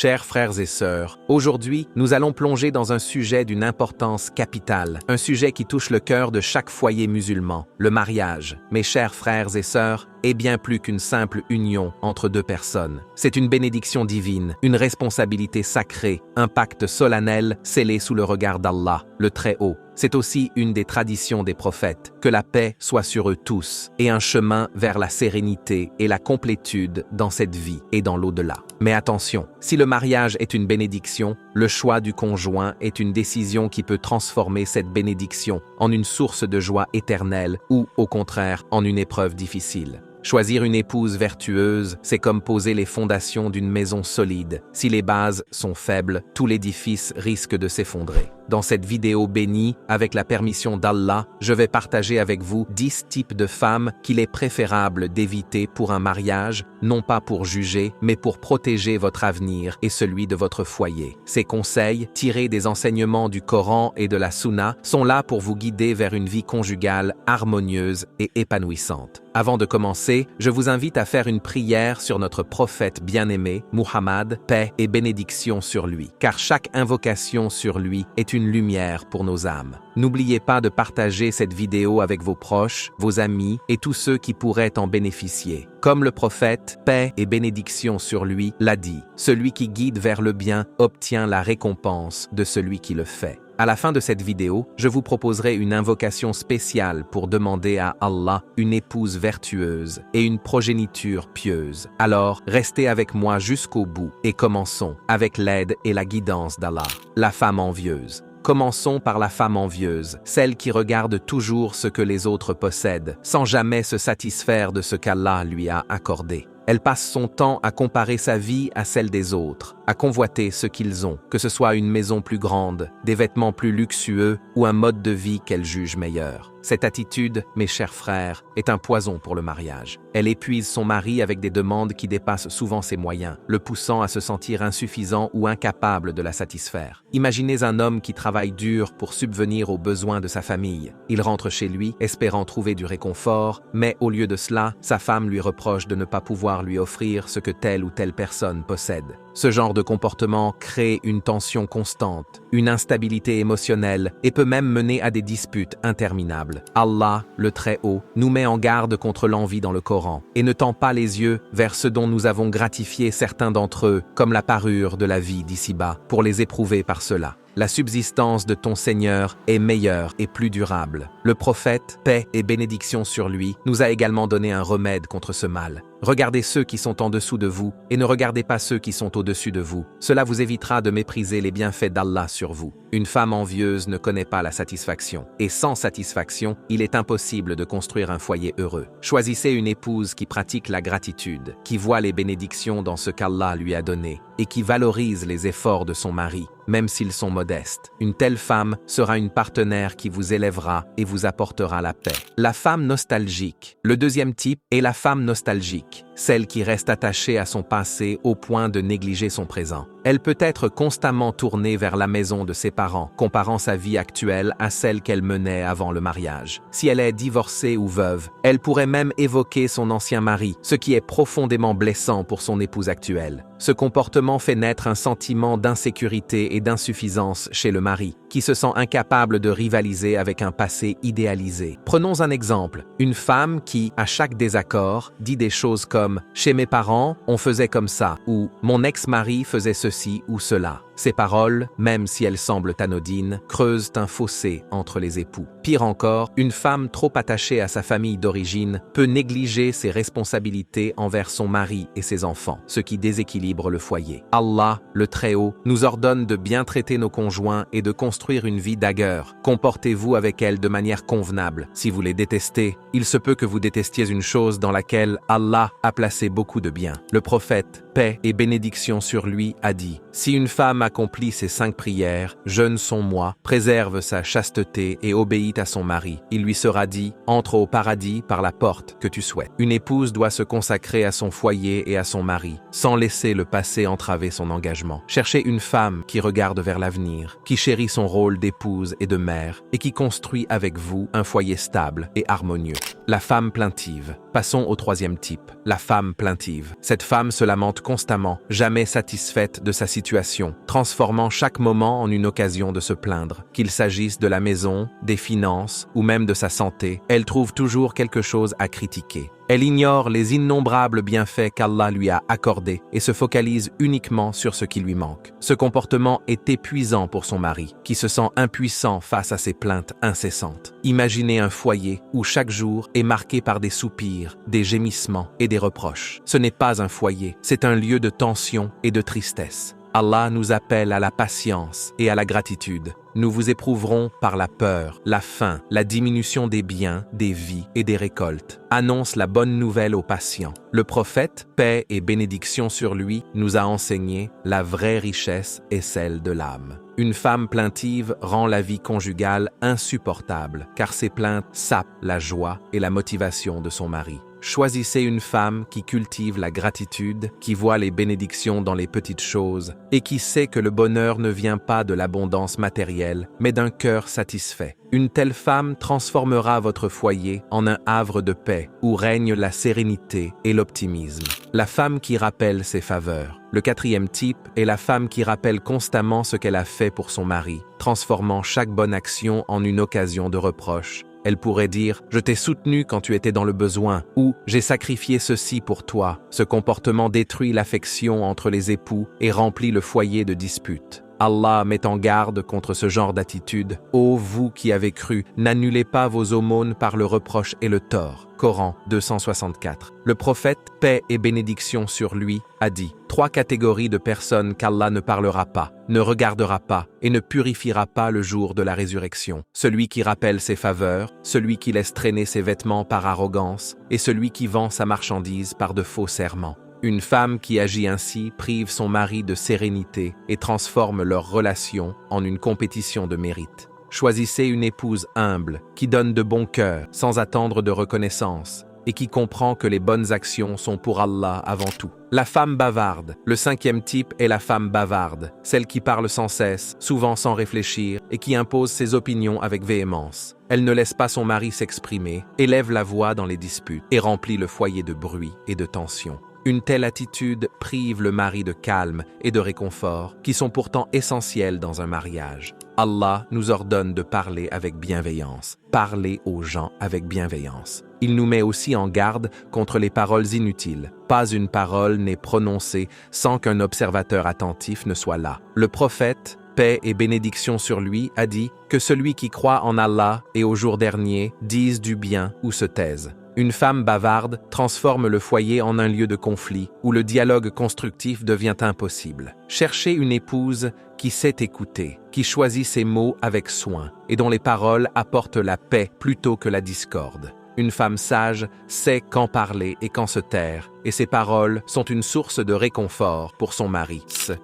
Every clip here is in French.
Chers frères et sœurs, aujourd'hui, nous allons plonger dans un sujet d'une importance capitale, un sujet qui touche le cœur de chaque foyer musulman, le mariage. Mes chers frères et sœurs, est bien plus qu'une simple union entre deux personnes. C'est une bénédiction divine, une responsabilité sacrée, un pacte solennel scellé sous le regard d'Allah, le Très-Haut. C'est aussi une des traditions des prophètes, que la paix soit sur eux tous, et un chemin vers la sérénité et la complétude dans cette vie et dans l'au-delà. Mais attention, si le mariage est une bénédiction, le choix du conjoint est une décision qui peut transformer cette bénédiction en une source de joie éternelle ou, au contraire, en une épreuve difficile. Choisir une épouse vertueuse, c'est comme poser les fondations d'une maison solide. Si les bases sont faibles, tout l'édifice risque de s'effondrer. Dans cette vidéo bénie, avec la permission d'Allah, je vais partager avec vous 10 types de femmes qu'il est préférable d'éviter pour un mariage, non pas pour juger, mais pour protéger votre avenir et celui de votre foyer. Ces conseils, tirés des enseignements du Coran et de la Sunna, sont là pour vous guider vers une vie conjugale harmonieuse et épanouissante. Avant de commencer, je vous invite à faire une prière sur notre prophète bien-aimé, Muhammad, paix et bénédiction sur lui, car chaque invocation sur lui est une lumière pour nos âmes. N'oubliez pas de partager cette vidéo avec vos proches, vos amis et tous ceux qui pourraient en bénéficier. Comme le prophète, paix et bénédiction sur lui, l'a dit, celui qui guide vers le bien obtient la récompense de celui qui le fait. À la fin de cette vidéo, je vous proposerai une invocation spéciale pour demander à Allah une épouse vertueuse et une progéniture pieuse. Alors, restez avec moi jusqu'au bout et commençons avec l'aide et la guidance d'Allah. La femme envieuse. Commençons par la femme envieuse, celle qui regarde toujours ce que les autres possèdent, sans jamais se satisfaire de ce qu'Allah lui a accordé. Elle passe son temps à comparer sa vie à celle des autres, à convoiter ce qu'ils ont, que ce soit une maison plus grande, des vêtements plus luxueux ou un mode de vie qu'elle juge meilleur. Cette attitude, mes chers frères, est un poison pour le mariage. Elle épuise son mari avec des demandes qui dépassent souvent ses moyens, le poussant à se sentir insuffisant ou incapable de la satisfaire. Imaginez un homme qui travaille dur pour subvenir aux besoins de sa famille. Il rentre chez lui, espérant trouver du réconfort, mais au lieu de cela, sa femme lui reproche de ne pas pouvoir lui offrir ce que telle ou telle personne possède. Ce genre de comportement crée une tension constante, une instabilité émotionnelle et peut même mener à des disputes interminables. Allah, le Très-Haut, nous met en garde contre l'envie dans le Coran et ne tend pas les yeux vers ce dont nous avons gratifié certains d'entre eux, comme la parure de la vie d'ici-bas, pour les éprouver par cela. La subsistance de ton Seigneur est meilleure et plus durable. Le prophète, paix et bénédiction sur lui, nous a également donné un remède contre ce mal. Regardez ceux qui sont en dessous de vous et ne regardez pas ceux qui sont au-dessus de vous. Cela vous évitera de mépriser les bienfaits d'Allah sur vous. Une femme envieuse ne connaît pas la satisfaction. Et sans satisfaction, il est impossible de construire un foyer heureux. Choisissez une épouse qui pratique la gratitude, qui voit les bénédictions dans ce qu'Allah lui a donné et qui valorise les efforts de son mari, même s'ils sont modestes. Une telle femme sera une partenaire qui vous élèvera et vous apportera la paix. La femme nostalgique. Le deuxième type est la femme nostalgique, celle qui reste attachée à son passé au point de négliger son présent. Elle peut être constamment tournée vers la maison de ses parents, comparant sa vie actuelle à celle qu'elle menait avant le mariage. Si elle est divorcée ou veuve, elle pourrait même évoquer son ancien mari, ce qui est profondément blessant pour son épouse actuelle. Ce comportement fait naître un sentiment d'insécurité et d'insuffisance chez le mari, qui se sent incapable de rivaliser avec un passé idéalisé. Prenons un exemple, une femme qui, à chaque désaccord, dit des choses comme « Chez mes parents, on faisait comme ça » ou « Mon ex-mari faisait ceci ou cela ». Ces paroles, même si elles semblent anodines, creusent un fossé entre les époux. Pire encore, une femme trop attachée à sa famille d'origine peut négliger ses responsabilités envers son mari et ses enfants, ce qui déséquilibre le foyer. Allah, le Très-Haut, nous ordonne de bien traiter nos conjoints et de construire une vie d'agueur. Comportez-vous avec elles de manière convenable. Si vous les détestez, il se peut que vous détestiez une chose dans laquelle Allah a placé beaucoup de bien. Le prophète, paix et bénédiction sur lui, a dit « Si une femme accomplit ses 5 prières, jeûne son mois, préserve sa chasteté et obéit à son mari, il lui sera dit « Entre au paradis par la porte que tu souhaites ». Une épouse doit se consacrer à son foyer et à son mari, sans laisser le passé entraver son engagement. Cherchez une femme qui regarde vers l'avenir, qui chérit son rôle d'épouse et de mère, et qui construit avec vous un foyer stable et harmonieux. La femme plaintive. Passons au troisième type, la femme plaintive. Cette femme se lamente constamment, jamais satisfaite de sa situation, transformant chaque moment en une occasion de se plaindre. Qu'il s'agisse de la maison, des finances ou même de sa santé, elle trouve toujours quelque chose à critiquer. Elle ignore les innombrables bienfaits qu'Allah lui a accordés et se focalise uniquement sur ce qui lui manque. Ce comportement est épuisant pour son mari, qui se sent impuissant face à ses plaintes incessantes. Imaginez un foyer où chaque jour est marqué par des soupirs, des gémissements et des reproches. Ce n'est pas un foyer, c'est un lieu de tension et de tristesse. Allah nous appelle à la patience et à la gratitude. Nous vous éprouverons par la peur, la faim, la diminution des biens, des vies et des récoltes. Annonce la bonne nouvelle aux patients. Le prophète, paix et bénédiction sur lui, nous a enseigné la vraie richesse est celle de l'âme. Une femme plaintive rend la vie conjugale insupportable, car ses plaintes sapent la joie et la motivation de son mari. Choisissez une femme qui cultive la gratitude, qui voit les bénédictions dans les petites choses et qui sait que le bonheur ne vient pas de l'abondance matérielle, mais d'un cœur satisfait. Une telle femme transformera votre foyer en un havre de paix où règne la sérénité et l'optimisme. La femme qui rappelle ses faveurs. Le quatrième type est la femme qui rappelle constamment ce qu'elle a fait pour son mari, transformant chaque bonne action en une occasion de reproche. Elle pourrait dire « Je t'ai soutenu quand tu étais dans le besoin » ou « J'ai sacrifié ceci pour toi ». Ce comportement détruit l'affection entre les époux et remplit le foyer de disputes. Allah met en garde contre ce genre d'attitude. Ô vous qui avez cru, n'annulez pas vos aumônes par le reproche et le tort. Coran 264. Le prophète, paix et bénédiction sur lui, a dit « 3 catégories de personnes qu'Allah ne parlera pas, ne regardera pas et ne purifiera pas le jour de la résurrection. Celui qui rappelle ses faveurs, celui qui laisse traîner ses vêtements par arrogance et celui qui vend sa marchandise par de faux serments. » Une femme qui agit ainsi prive son mari de sérénité et transforme leur relation en une compétition de mérite. Choisissez une épouse humble, qui donne de bon cœur, sans attendre de reconnaissance, et qui comprend que les bonnes actions sont pour Allah avant tout. La femme bavarde. Le 5e type est la femme bavarde, celle qui parle sans cesse, souvent sans réfléchir, et qui impose ses opinions avec véhémence. Elle ne laisse pas son mari s'exprimer, élève la voix dans les disputes, et remplit le foyer de bruit et de tension. Une telle attitude prive le mari de calme et de réconfort, qui sont pourtant essentiels dans un mariage. Allah nous ordonne de parler avec bienveillance. Parler aux gens avec bienveillance. Il nous met aussi en garde contre les paroles inutiles. Pas une parole n'est prononcée sans qu'un observateur attentif ne soit là. Le prophète, paix et bénédiction sur lui, a dit que celui qui croit en Allah et au jour dernier dise du bien ou se taise. Une femme bavarde transforme le foyer en un lieu de conflit où le dialogue constructif devient impossible. Cherchez une épouse qui sait écouter, qui choisit ses mots avec soin et dont les paroles apportent la paix plutôt que la discorde. Une femme sage sait quand parler et quand se taire, et ses paroles sont une source de réconfort pour son mari.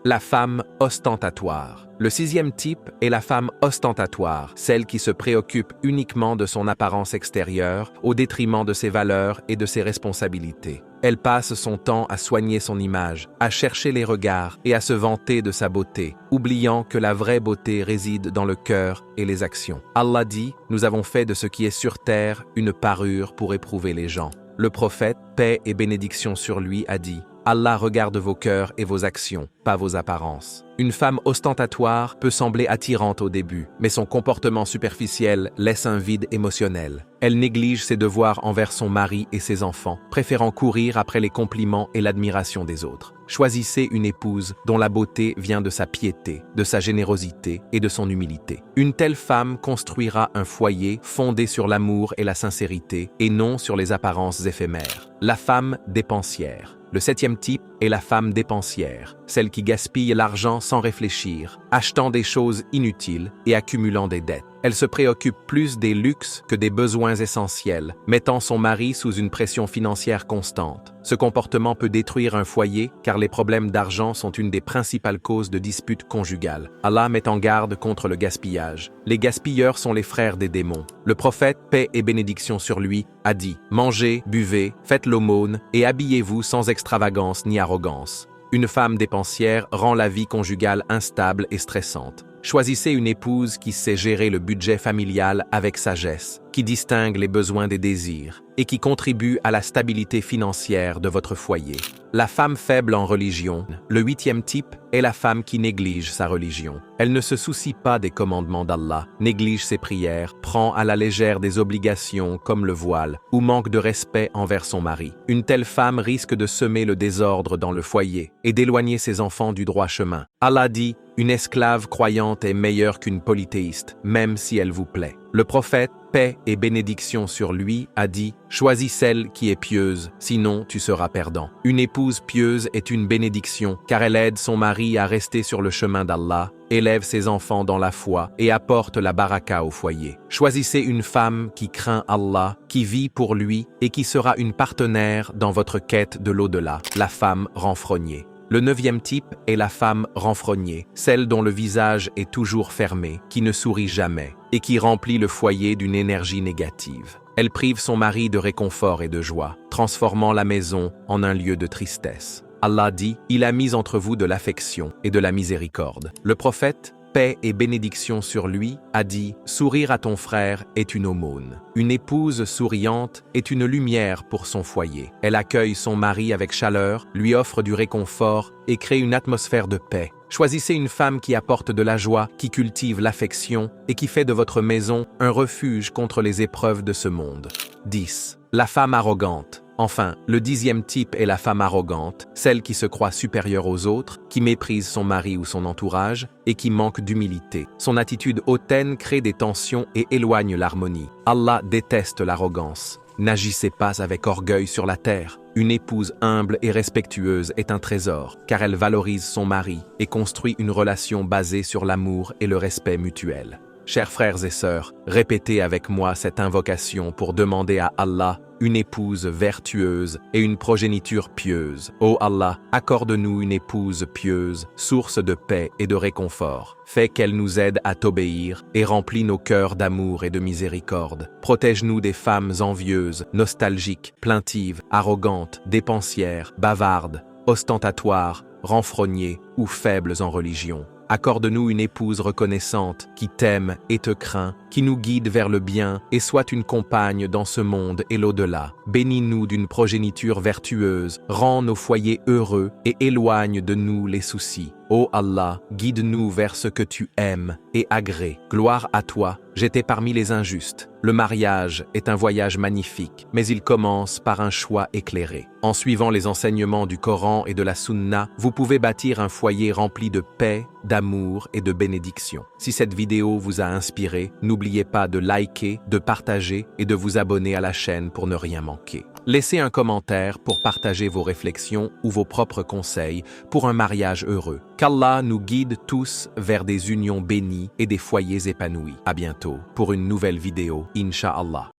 La femme ostentatoire. Le 6e type est la femme ostentatoire, celle qui se préoccupe uniquement de son apparence extérieure au détriment de ses valeurs et de ses responsabilités. Elle passe son temps à soigner son image, à chercher les regards et à se vanter de sa beauté, oubliant que la vraie beauté réside dans le cœur et les actions. Allah dit « Nous avons fait de ce qui est sur terre une parure pour éprouver les gens ». Le prophète, paix et bénédiction sur lui, a dit « Allah regarde vos cœurs et vos actions, pas vos apparences ». Une femme ostentatoire peut sembler attirante au début, mais son comportement superficiel laisse un vide émotionnel. Elle néglige ses devoirs envers son mari et ses enfants, préférant courir après les compliments et l'admiration des autres. Choisissez une épouse dont la beauté vient de sa piété, de sa générosité et de son humilité. Une telle femme construira un foyer fondé sur l'amour et la sincérité, et non sur les apparences éphémères. La femme dépensière. Le 7e type est la femme dépensière, celle qui gaspille l'argent sans réfléchir, achetant des choses inutiles et accumulant des dettes. Elle se préoccupe plus des luxes que des besoins essentiels, mettant son mari sous une pression financière constante. Ce comportement peut détruire un foyer car les problèmes d'argent sont une des principales causes de disputes conjugales. Allah met en garde contre le gaspillage. Les gaspilleurs sont les frères des démons. Le prophète, paix et bénédiction sur lui, a dit « Mangez, buvez, faites l'aumône et habillez-vous sans extravagance ni arrogance ». Une femme dépensière rend la vie conjugale instable et stressante. Choisissez une épouse qui sait gérer le budget familial avec sagesse, qui distingue les besoins des désirs et qui contribue à la stabilité financière de votre foyer. La femme faible en religion. Le 8e type est la femme qui néglige sa religion. Elle ne se soucie pas des commandements d'Allah, néglige ses prières, prend à la légère des obligations comme le voile ou manque de respect envers son mari. Une telle femme risque de semer le désordre dans le foyer et d'éloigner ses enfants du droit chemin. Allah dit: une esclave croyante est meilleure qu'une polythéiste, même si elle vous plaît. Le prophète, paix et bénédiction sur lui, a dit: choisis celle qui est pieuse, sinon tu seras perdant. Une épouse pieuse est une bénédiction, car elle aide son mari à rester sur le chemin d'Allah, élève ses enfants dans la foi et apporte la baraka au foyer. Choisissez une femme qui craint Allah, qui vit pour lui et qui sera une partenaire dans votre quête de l'au-delà, la femme renfrognée. Le 9e type est la femme renfrognée, celle dont le visage est toujours fermé, qui ne sourit jamais et qui remplit le foyer d'une énergie négative. Elle prive son mari de réconfort et de joie, transformant la maison en un lieu de tristesse. Allah dit: il a mis entre vous de l'affection et de la miséricorde. Le prophète, paix et bénédiction sur lui, a dit: sourire à ton frère est une aumône. Une épouse souriante est une lumière pour son foyer. Elle accueille son mari avec chaleur, lui offre du réconfort et crée une atmosphère de paix. Choisissez une femme qui apporte de la joie, qui cultive l'affection et qui fait de votre maison un refuge contre les épreuves de ce monde. 10. La femme arrogante. Enfin, le 10e type est la femme arrogante, celle qui se croit supérieure aux autres, qui méprise son mari ou son entourage et qui manque d'humilité. Son attitude hautaine crée des tensions et éloigne l'harmonie. Allah déteste l'arrogance. N'agissez pas avec orgueil sur la terre. Une épouse humble et respectueuse est un trésor, car elle valorise son mari et construit une relation basée sur l'amour et le respect mutuel. Chers frères et sœurs, répétez avec moi cette invocation pour demander à Allah une épouse vertueuse et une progéniture pieuse. Ô Allah, accorde-nous une épouse pieuse, source de paix et de réconfort. Fais qu'elle nous aide à t'obéir et remplis nos cœurs d'amour et de miséricorde. Protège-nous des femmes envieuses, nostalgiques, plaintives, arrogantes, dépensières, bavardes, ostentatoires, renfrognées ou faibles en religion. Accorde-nous une épouse reconnaissante, qui t'aime et te craint, qui nous guide vers le bien et soit une compagne dans ce monde et l'au-delà. Bénis-nous d'une progéniture vertueuse, rends nos foyers heureux et éloigne de nous les soucis. Ô Allah, guide-nous vers ce que tu aimes et agrée. Gloire à toi, j'étais parmi les injustes. Le mariage est un voyage magnifique, mais il commence par un choix éclairé. En suivant les enseignements du Coran et de la Sunna, vous pouvez bâtir un foyer rempli de paix, d'amour et de bénédiction. Si cette vidéo vous a inspiré, n'oubliez pas de liker, de partager et de vous abonner à la chaîne pour ne rien manquer. Laissez un commentaire pour partager vos réflexions ou vos propres conseils pour un mariage heureux. Qu'Allah nous guide tous vers des unions bénies et des foyers épanouis. À bientôt pour une nouvelle vidéo, Inch'Allah.